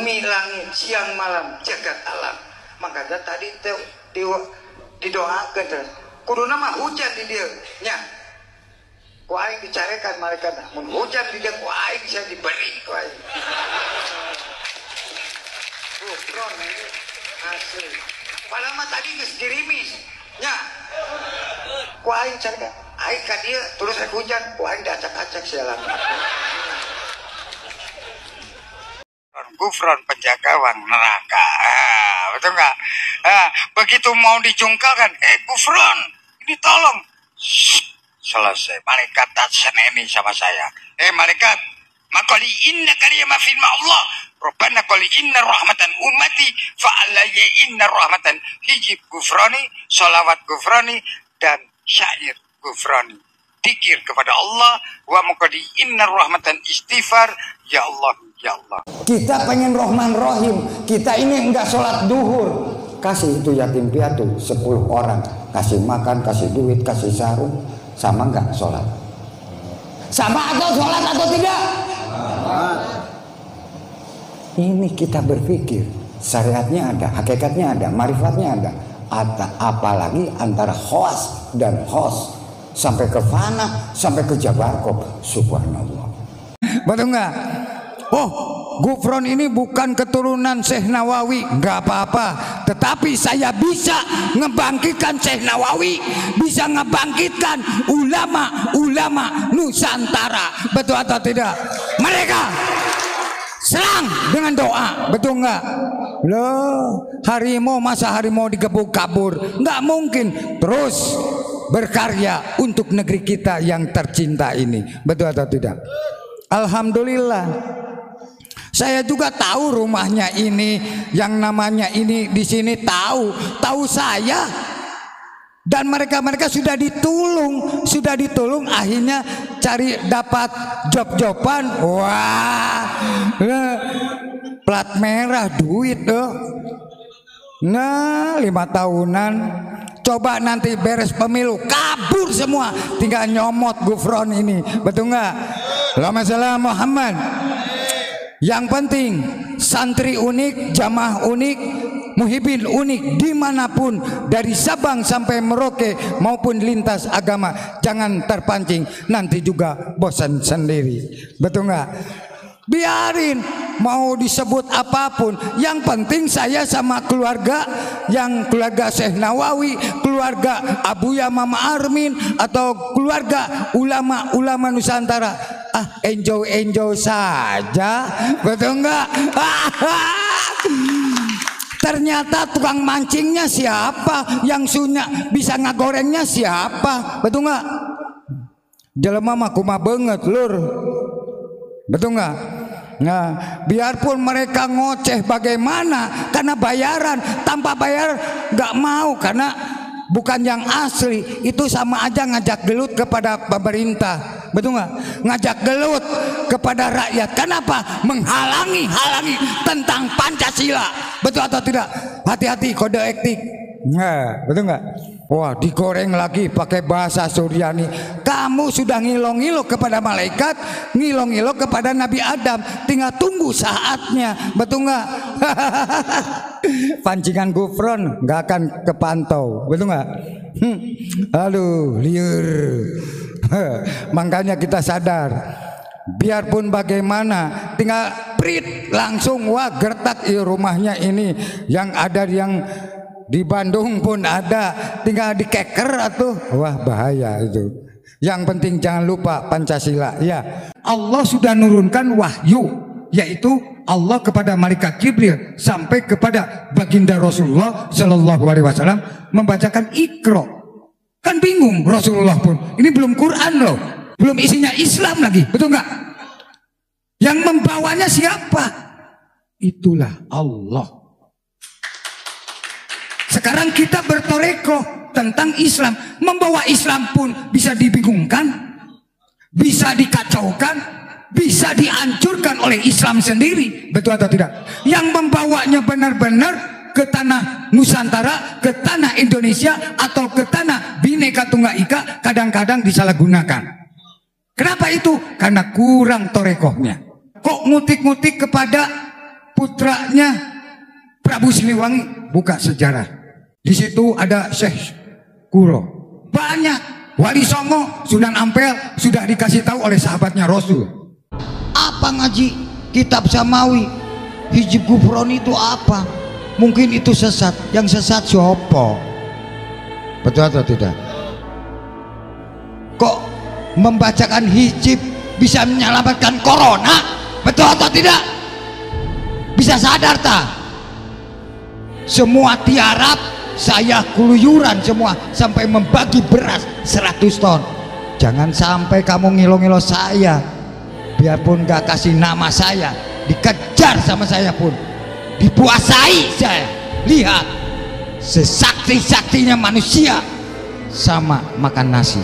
bumi langit siang malam jagat alam. Makanya tadi didoakan kudu nama hujan di dia nya ku aing dicarekan malaikat mun hujan di dia ku aing bisa diberi ku aing kufron ini asli padahal mah tadi geus dirimis nya ku aing carekan aing ka dieu terus rek hujan ku aing diacak-acak sialan kufron penjaga wang neraka. Betul nggak? Begitu mau dijungkalkan, kufron ini tolong. Selesai. Malaikat tatseneni sama saya. Malaikat, makali inna kariyama firma Allah. Rabbana qali inna rahmatan ummati fa'alayya inna rahmatan hijib kufrani, salawat kufrani dan syair kufrani. Dikir kepada Allah wa maqadi inna rahmatan istighfar ya Allah ya Allah. Kita pengen Rahman Rahim, kita ini enggak sholat duhur, kasih itu yatim piatu 10 orang, kasih makan, kasih duit, kasih sarung, sama enggak sholat? Sama atau sholat atau tidak? Ini kita berpikir syariatnya ada, hakikatnya ada, marifatnya ada, apalagi antara khos dan khos sampai ke fana, sampai ke jabarkob, subhanallah. Betul nggak? Oh, Gufron ini bukan keturunan Syekh Nawawi, nggak apa-apa. Tetapi saya bisa ngebangkitkan Syekh Nawawi, bisa ngebangkitkan ulama-ulama Nusantara. Betul atau tidak? Mereka serang dengan doa, betul nggak? Loh, harimau masa harimau digebuk kabur? Nggak mungkin. Terus berkarya untuk negeri kita yang tercinta ini, betul atau tidak? Alhamdulillah. Saya juga tahu rumahnya ini, yang namanya ini di sini tahu saya. Dan mereka sudah ditolong, akhirnya cari dapat job-joban. Wah, plat merah duit loh. Nah, 5 tahunan. Coba nanti beres pemilu kabur semua, tinggal nyomot Gufron ini, betul nggak? Allahumma shalli ala Muhammad. Yang penting santri unik, jamaah unik, muhibin unik dimanapun, dari Sabang sampai Merauke maupun lintas agama, jangan terpancing nanti juga bosan sendiri, betul nggak? Biarin mau disebut apapun, yang penting saya sama keluarga, yang keluarga Syekh Nawawi, keluarga Abuya Mama Armin, atau keluarga ulama-ulama Nusantara, enjoy saja, betul nggak? Ternyata tukang mancingnya siapa, yang sunya bisa ngagorengnya siapa, betul nggak? Jelema mah kumaha banget lur, betul nggak? Nah, biarpun mereka ngoceh bagaimana, karena bayaran, tanpa bayar nggak mau, karena bukan yang asli. Itu sama aja ngajak gelut kepada pemerintah, betul nggak? Ngajak gelut kepada rakyat. Kenapa? Menghalangi tentang Pancasila, betul atau tidak? Hati-hati kode etik. Nah, betul nggak? Wah, digoreng lagi pakai bahasa Suryani. Kamu sudah ngilo-ngilo kepada malaikat, ngilo-ngilo kepada Nabi Adam. Tinggal tunggu saatnya, betul nggak? Pancingan Gufron nggak akan kepantau, betul nggak? Aduh, liur. Makanya kita sadar. Biarpun bagaimana, tinggal prit langsung, wah gertak rumahnya ini, yang ada yang di Bandung pun ada, tinggal dikeker atuh, wah bahaya itu. Yang penting jangan lupa Pancasila ya. Allah sudah nurunkan wahyu, yaitu Allah kepada malaikat Jibril sampai kepada baginda Rasulullah Shallallahu Alaihi Wasallam membacakan Iqra. Kan bingung Rasulullah pun, ini belum Quran loh, belum isinya Islam lagi, betul nggak? Yang membawanya siapa? Itulah Allah. Sekarang kita bertoreko tentang Islam, membawa Islam pun bisa dibingungkan, bisa dikacaukan, bisa dihancurkan oleh Islam sendiri, betul atau tidak? Yang membawanya benar-benar ke tanah Nusantara, ke tanah Indonesia, atau ke tanah Bhinneka Tunggal Ika, kadang-kadang disalahgunakan. Kenapa itu? Karena kurang torekohnya. Kok ngutik-ngutik kepada putranya Prabu Siliwangi, buka sejarah. Di situ ada Syekh Kuro. Banyak. Wali Songo, Sunan Ampel sudah dikasih tahu oleh sahabatnya Rasul. Apa ngaji kitab Samawi? Hijib Gufron itu apa? Mungkin itu sesat. Yang sesat siapa? Betul atau tidak? Kok membacakan hijib bisa menyelamatkan corona? Betul atau tidak? Bisa sadar tak? Semua tiarap saya keluyuran semua sampai membagi beras 100 ton. Jangan sampai kamu ngilo-ngilo saya. Biarpun gak kasih nama saya, dikejar sama saya pun, dipuasai saya. Lihat, sesakti-saktinya manusia sama makan nasi.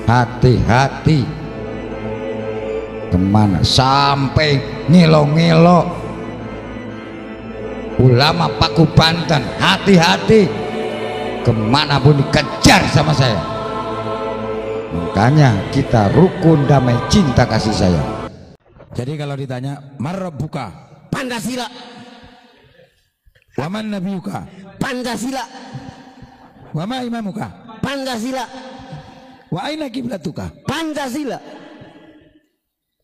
Hati-hati. Kemana sampai ngilo-ngilo ulama Paku Banten, hati-hati, kemanapun dikejar sama saya. Makanya kita rukun, damai, cinta, kasih sayang. Jadi kalau ditanya marabbuka, Pancasila. waman nabiyuka, Pancasila. wama imamuka, Pancasila. wa aina kiblatuka. Pancasila.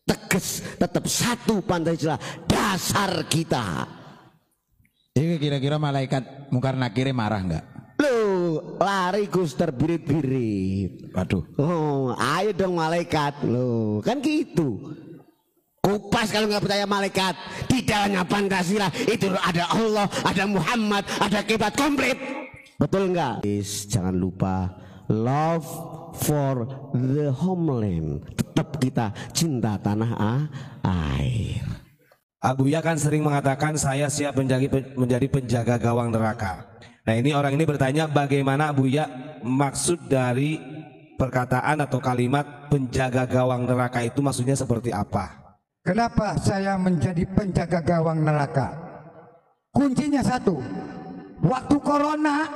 Tegas, tetap satu Pancasila, dasar kita. Jadi kira-kira malaikat Mungkar Nakir marah enggak? Loh, lari Gus terbirit-birit. Waduh. Oh, ayo dong malaikat. Loh, kan gitu. Kupas kalau nggak percaya malaikat. Di dalamnya Pancasila itu ada Allah, ada Muhammad, ada kiblat komplit. Betul nggak? Jangan lupa love for the homeland. Tetap kita cinta tanah air. Abuya kan sering mengatakan saya siap menjadi penjaga gawang neraka. Nah ini orang ini bertanya bagaimana Abuya maksud dari perkataan atau kalimat penjaga gawang neraka itu maksudnya seperti apa? Kenapa saya menjadi penjaga gawang neraka? Kuncinya satu, waktu corona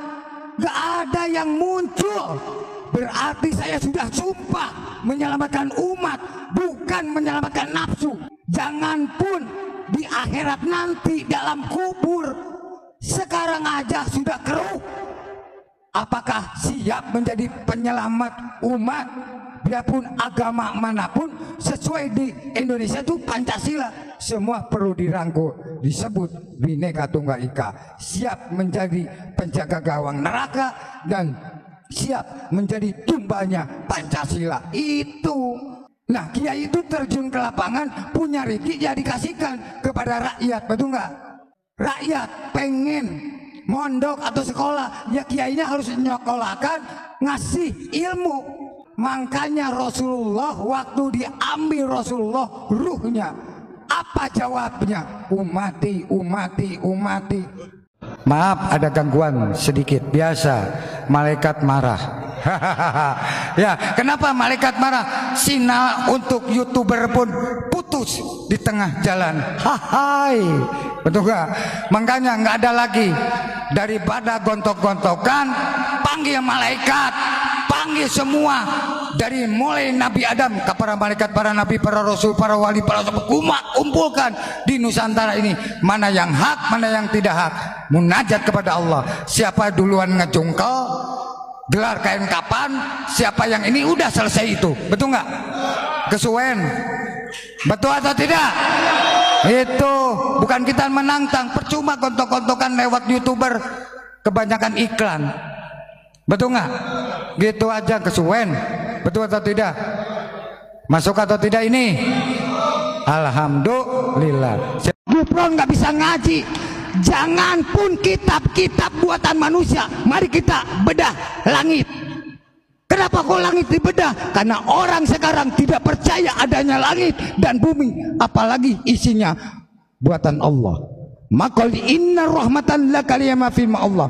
gak ada yang muncul. Berarti saya sudah sumpah menyelamatkan umat, bukan menyelamatkan nafsu. Jangan pun di akhirat nanti dalam kubur, sekarang aja sudah keruh. Apakah siap menjadi penyelamat umat? Biarpun agama manapun, sesuai di Indonesia itu Pancasila, semua perlu dirangkul, disebut Bhinneka Tunggal Ika. Siap menjadi penjaga gawang neraka dan siap menjadi tumbalnya Pancasila. Itu. Nah, kiai itu terjun ke lapangan, punya rezeki ya dikasihkan kepada rakyat, betul nggak? Rakyat pengen mondok atau sekolah, ya kiainya harus nyokolahkan, ngasih ilmu. Makanya Rasulullah waktu diambil Rasulullah ruhnya, apa jawabnya? Umati, umati, umati. Maaf ada gangguan sedikit, biasa malaikat marah. Ya, kenapa malaikat marah? Sinyal untuk YouTuber pun putus di tengah jalan. Hai, betul gak? Makanya nggak ada lagi, daripada gontok-gontokan, panggil malaikat, panggil semua, dari mulai Nabi Adam ke para malaikat, para nabi, para rasul, para wali, para sahabat, kumpulkan di Nusantara ini, mana yang hak, mana yang tidak hak. Munajat kepada Allah. Siapa duluan ngejungkel, gelar kain kapan, siapa yang ini, udah selesai itu. Betul nggak? Kesuwen. Betul atau tidak? Itu bukan kita menantang, percuma gontok-gontokan lewat YouTuber, kebanyakan iklan. Betul nggak? Gitu aja kesuwen. Betul atau tidak? Masuk atau tidak ini? Alhamdulillah. Gufron nggak bisa ngaji. Jangan pun kitab-kitab buatan manusia. Mari kita bedah langit. Kenapa kok langit dibedah? Karena orang sekarang tidak percaya adanya langit dan bumi, apalagi isinya buatan Allah. Maqal inna rahmatan lakaliyama firma Allah.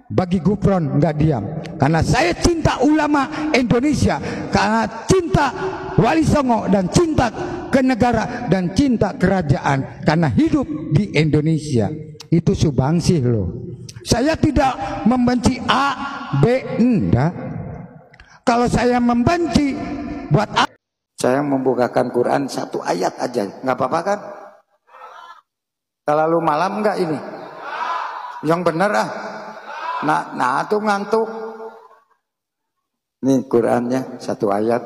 Bagi Gufron nggak diam, karena saya cinta ulama Indonesia, karena cinta Wali Songo dan cinta ke negara dan cinta kerajaan, karena hidup di Indonesia. Itu subangsih loh. Saya tidak membenci A, B, enggak. Kalau saya membenci, buat A. Saya membukakan Quran satu ayat aja, nggak apa-apa kan? Terlalu malam enggak ini? Yang benar ah. Nah tuh ngantuk. Nih Qurannya satu ayat.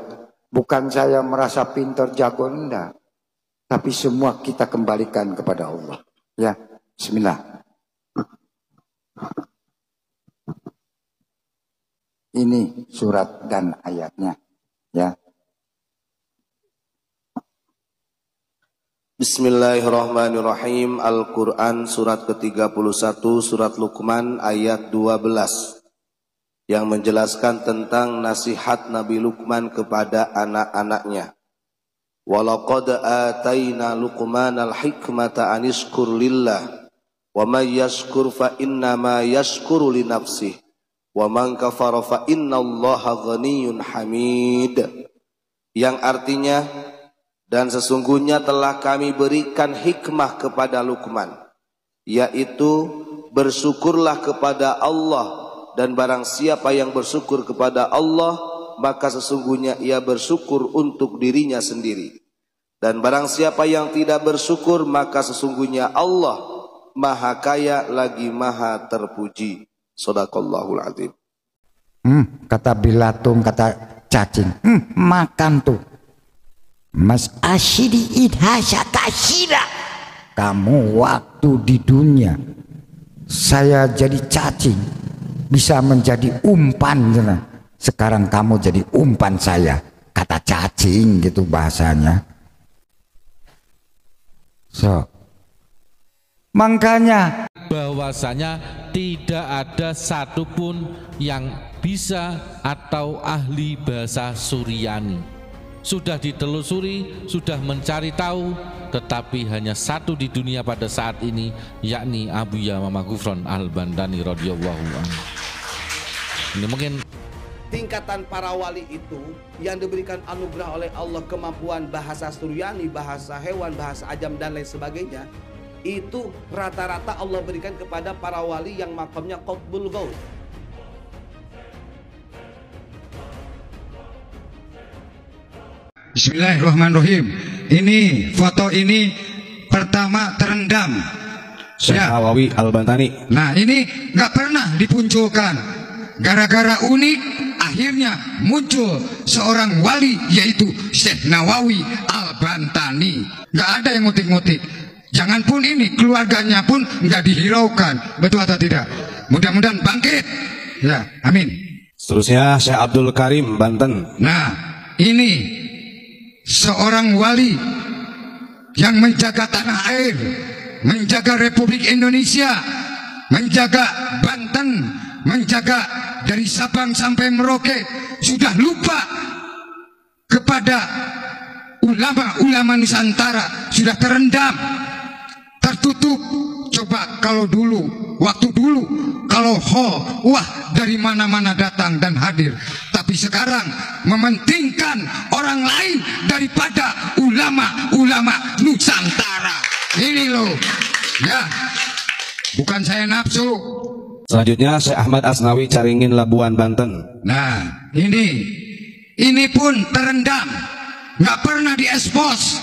Bukan saya merasa pintar jago, enggak. Tapi semua kita kembalikan kepada Allah. Ya, bismillah. Ini surat dan ayatnya. Ya. Bismillahirrahmanirrahim. Al-Quran surat ke-31 surat Luqman ayat 12 yang menjelaskan tentang nasihat Nabi Luqman kepada anak-anaknya. Walaqad ataina Luqmanal hikmata anishkur lillah wa may yashkur fa innama yashkuru li nafsihi wa man kafara fa innallaha ghaniyyun hamid. Yang artinya, dan sesungguhnya telah kami berikan hikmah kepada Luqman, yaitu bersyukurlah kepada Allah, dan barang siapa yang bersyukur kepada Allah, maka sesungguhnya ia bersyukur untuk dirinya sendiri. Dan barang siapa yang tidak bersyukur, maka sesungguhnya Allah Maha Kaya lagi Maha Terpuji. Shadaqallahul Adzim. Kata bilatum, kata cacing. Makan tuh. Mas asyidi idhasya kasyira. Kamu waktu di dunia saya jadi cacing, bisa menjadi umpan. Sekarang kamu jadi umpan saya. Kata cacing gitu bahasanya. So, makanya bahwasanya tidak ada satupun yang bisa atau ahli bahasa Suryani. Sudah ditelusuri, sudah mencari tahu, tetapi hanya satu di dunia pada saat ini, yakni Abuya Mama Ghufran Al-Bandani radhiyallahu anhu. Ini mungkin tingkatan para wali itu yang diberikan anugerah oleh Allah kemampuan bahasa Suryani, bahasa hewan, bahasa ajam dan lain sebagainya, itu rata-rata Allah berikan kepada para wali yang makamnya Qutbul Ghaus. Bismillahirrahmanirrahim. Ini foto ini pertama terendam Syekh Nawawi Al-Bantani. Nah ini nggak pernah dimunculkan. Gara-gara unik akhirnya muncul seorang wali, yaitu Syekh Nawawi Al-Bantani. Nggak ada yang ngutik-ngutik. Jangan pun ini, keluarganya pun nggak dihiraukan. Betul atau tidak? Mudah-mudahan bangkit. Ya, amin. Seterusnya Syekh Abdul Karim, Banten. Nah, ini seorang wali yang menjaga tanah air, menjaga Republik Indonesia, menjaga Banten, menjaga dari Sabang sampai Merauke. Sudah lupa kepada ulama-ulama Nusantara, sudah terendam, tertutup. Coba kalau dulu, waktu dulu, kalau wah dari mana-mana datang dan hadir. Tapi sekarang mementingkan orang lain daripada ulama-ulama Nusantara. Ini loh, ya, bukan saya nafsu. Selanjutnya Syekh Ahmad Asnawi, Caringin, Labuan, Banten. Nah, ini pun terendam, nggak pernah diekspos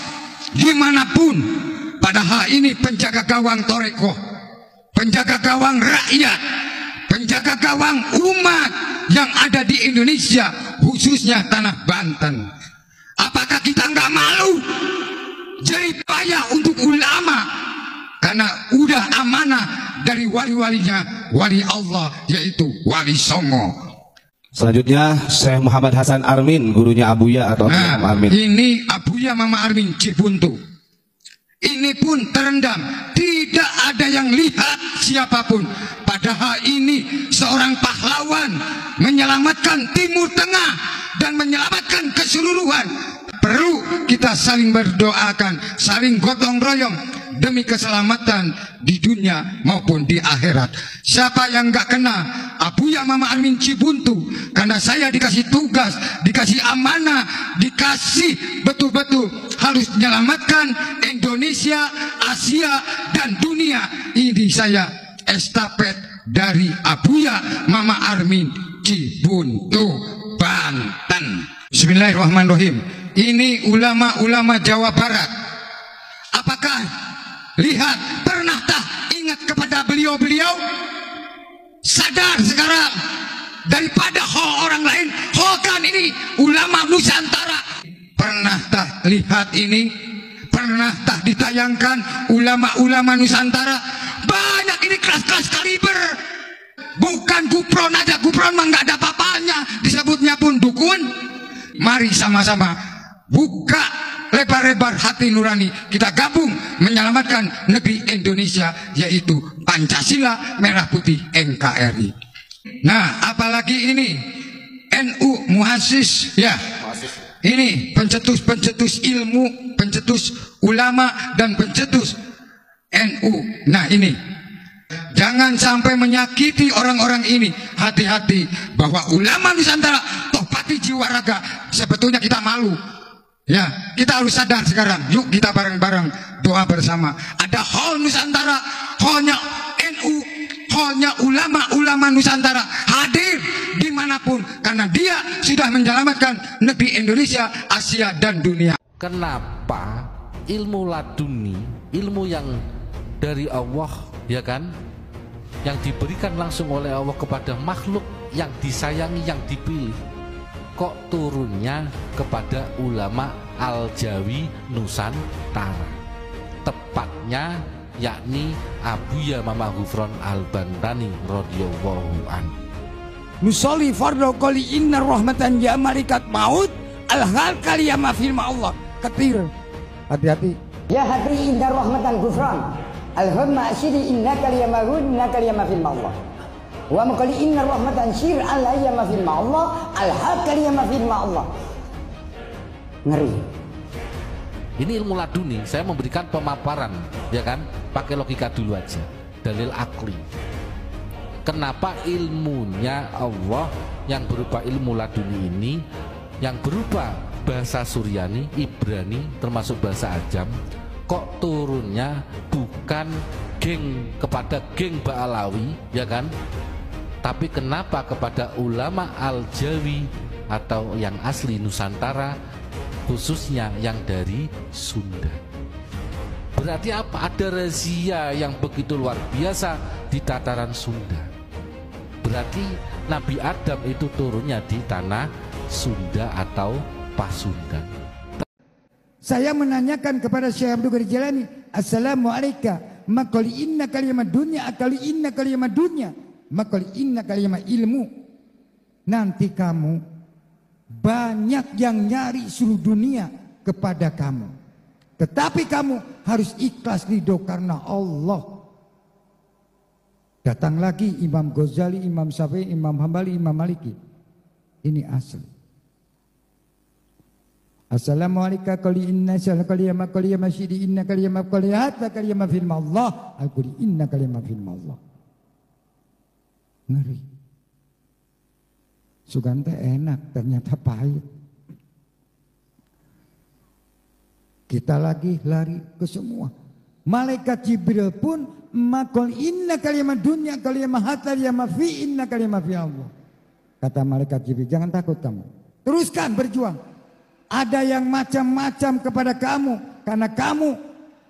dimanapun. Padahal ini penjaga gawang toreko, penjaga gawang rakyat, penjaga gawang umat yang ada di Indonesia, khususnya tanah Banten. Apakah kita nggak malu jerih payah untuk ulama? Karena udah amanah dari wali-walinya, wali Allah, yaitu Wali Songo. Selanjutnya Syekh Muhammad Hasan Armin, gurunya Abuya atau Mama Armin. Ini Abuya Mama Armin Cibuntu. Ini pun terendam, tidak ada yang lihat siapapun. Padahal ini seorang pahlawan menyelamatkan Timur Tengah dan menyelamatkan keseluruhan. Perlu kita saling berdoakan, saling gotong royong demi keselamatan di dunia maupun di akhirat. Siapa yang nggak kena Abuya Mama Armin Cibuntu, karena saya dikasih tugas, dikasih amanah, dikasih betul-betul harus menyelamatkan Indonesia, Asia dan dunia. Ini saya estafet dari Abuya Mama Armin Cibuntu, Banten. Bismillahirrahmanirrahim. Ini ulama-ulama Jawa Barat. Apakah lihat, pernah tak ingat kepada beliau-beliau? Sadar sekarang, daripada orang lain, kan ini ulama Nusantara. Pernah tak lihat ini? Pernah tak ditayangkan ulama-ulama Nusantara? Banyak ini kelas-kelas kaliber. Bukan Gupron aja, Gupron mah nggak ada apa-apanya, disebutnya pun dukun. Mari sama-sama buka lebar-lebar hati nurani, kita gabung menyelamatkan negeri Indonesia, yaitu Pancasila, Merah Putih, NKRI. Nah, apalagi ini NU Muassis, ya, ini pencetus-pencetus ilmu, pencetus ulama dan pencetus NU. Nah, ini jangan sampai menyakiti orang-orang ini. Hati-hati, bahwa ulama Nusantara tohpati jiwa raga. Sebetulnya kita malu. Ya, kita harus sadar sekarang. Yuk kita bareng-bareng doa bersama. Ada hall Nusantara, hallnya NU, hallnya ulama-ulama Nusantara, hadir dimanapun, karena dia sudah menyelamatkan negeri Indonesia, Asia dan dunia. Kenapa ilmu laduni, ilmu yang dari Allah, ya kan, yang diberikan langsung oleh Allah kepada makhluk yang disayangi, yang dipilih, kok turunnya kepada ulama Al-Jawi Nusantara, tepatnya yakni Abuya Mama Ghufron Al-Bantani radhiyallahu anhu. Nusolli fardo qoli inna rahmatan ya marikat maut al-hal kaliyama firma Allah. Ketir, hati-hati. Ya hati inna rahmatan Ghufron al-humma asyidi inna kaliyama inna kaliyama firma Allah. Wa maqali inna rahmatan syir al-ayyama firma Allah al-hal kaliyama firma Allah. Ngeri. Ini ilmu laduni, saya memberikan pemaparan, ya kan, pakai logika dulu aja, dalil akli. Kenapa ilmunya Allah yang berupa ilmu laduni ini, yang berupa bahasa Suryani, Ibrani, termasuk bahasa Ajam, kok turunnya bukan kepada geng Ba'alawi, ya kan, tapi kenapa kepada ulama Al-Jawi atau yang asli Nusantara, khususnya yang dari Sunda. Berarti apa? Ada razia yang begitu luar biasa di tataran Sunda. Berarti Nabi Adam itu turunnya di tanah Sunda atau Pasundan. Saya menanyakan kepada Syekh Abdul Qadir Jilani, Assalamualaikum, maqali inna kalimat dunya akali inna kalimat dunya, maqali inna kalimat ilmu. Nanti kamu banyak yang nyari seluruh dunia kepada kamu, tetapi kamu harus ikhlas ridho karena Allah. Datang lagi Imam Ghazali, Imam Syafi'i, Imam Hambali, Imam Maliki. Ini asli. Assalamualaikum qali inna syalla qaliyama qaliyama syidi inna qaliyama qaliyata qaliyama firma Allah aquli inna qaliyama firma Allah. Ngeri. Sugante enak, ternyata pahit. Kita lagi lari ke semua. Malaikat Jibril pun makul inna kalimat dunia kalimat hatta yama fi inna kalimat fi Allah. Kata malaikat Jibril, jangan takut kamu. Teruskan berjuang. Ada yang macam-macam kepada kamu karena kamu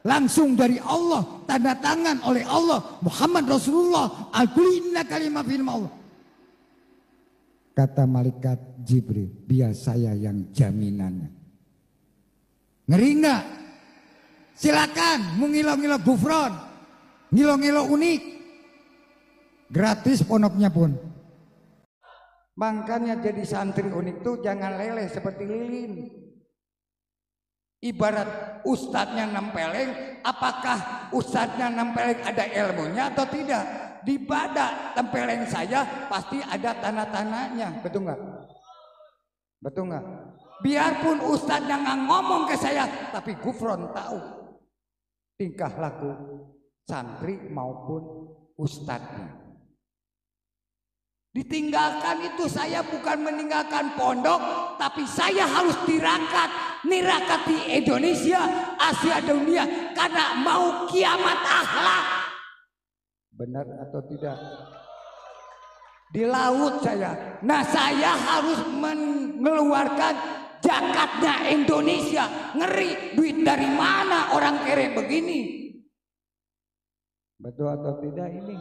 langsung dari Allah, tanda tangan oleh Allah, Muhammad Rasulullah, al-qul inna kalimat fi Allah. Kata malaikat Jibril, biar saya yang jaminannya. Ngeri enggak? Silakan mengilo-ngilo Ghufron, ngilo-ngilo unik, gratis ponoknya pun. Makanya jadi santri unik tuh jangan leleh seperti lilin. Ibarat ustadznya nempeleng, apakah ustadznya nempeleng ada ilmunya atau tidak? Di badak tempeleng saya pasti ada tanah-tanahnya, betul nggak? Betul nggak? Biarpun ustadznya nggak ngomong ke saya, tapi Ghufron tahu tingkah laku santri maupun ustadznya. Ditinggalkan itu saya bukan meninggalkan pondok, tapi saya harus nirakat di Indonesia, Asia, dunia, karena mau kiamat akhlak. Benar atau tidak? Di laut saya. Nah, saya harus mengeluarkan zakatnya Indonesia. Ngeri, duit dari mana orang kere begini? Betul atau tidak ini?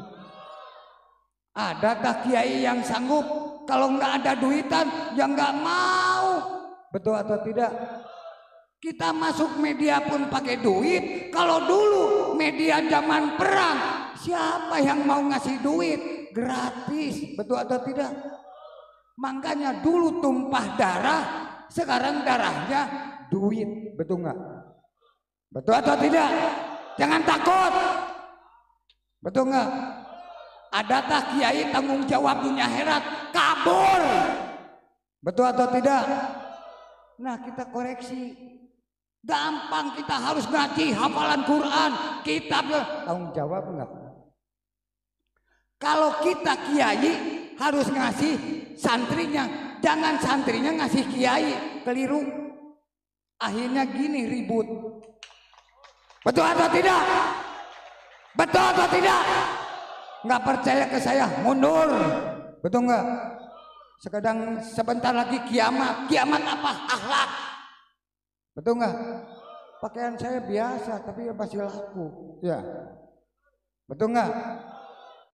Adakah kiai yang sanggup kalau nggak ada duitan ya nggak mau? Betul atau tidak? Kita masuk media pun pakai duit. Kalau dulu media zaman perang, siapa yang mau ngasih duit? Gratis. Betul atau tidak? Makanya dulu tumpah darah, sekarang darahnya duit. Betul nggak? Betul atau tidak? Jangan takut. Betul nggak? Adakah kiai tanggung jawab dunia akhirat? Kabur. Betul atau tidak? Nah, kita koreksi. Gampang, kita harus ngaji hafalan Quran, kitab. Tanggung jawab enggak? Kalau kita kiai harus ngasih santrinya, jangan santrinya ngasih kiai, keliru. Akhirnya gini ribut. Betul atau tidak? Betul atau tidak? Nggak percaya ke saya, mundur. Betul nggak? Sebentar lagi kiamat. Kiamat apa? Akhlak. Betul nggak? Pakaian saya biasa tapi masih laku. Ya. Betul nggak?